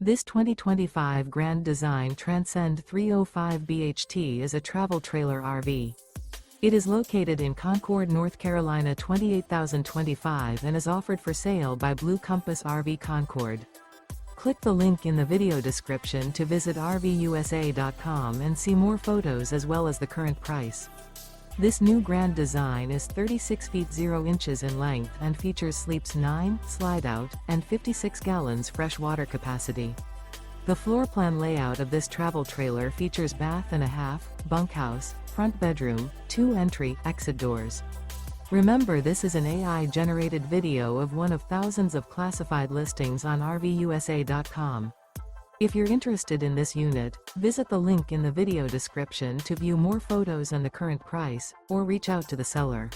This 2025 Grand Design Transcend 305 BHT is a travel trailer RV. It is located in Concord, North Carolina 28025 and is offered for sale by Blue Compass RV Concord. Click the link in the video description to visit RVUSA.com and see more photos as well as the current price. This new Grand Design is 36 feet 0 inches in length and features sleeps 9, slide-out, and 56 gallons fresh water capacity. The floor plan layout of this travel trailer features bath and a half, bunkhouse, front bedroom, 2 entry/exit doors. Remember, this is an AI-generated video of one of thousands of classified listings on RVUSA.com. If you're interested in this unit, visit the link in the video description to view more photos and the current price, or reach out to the seller.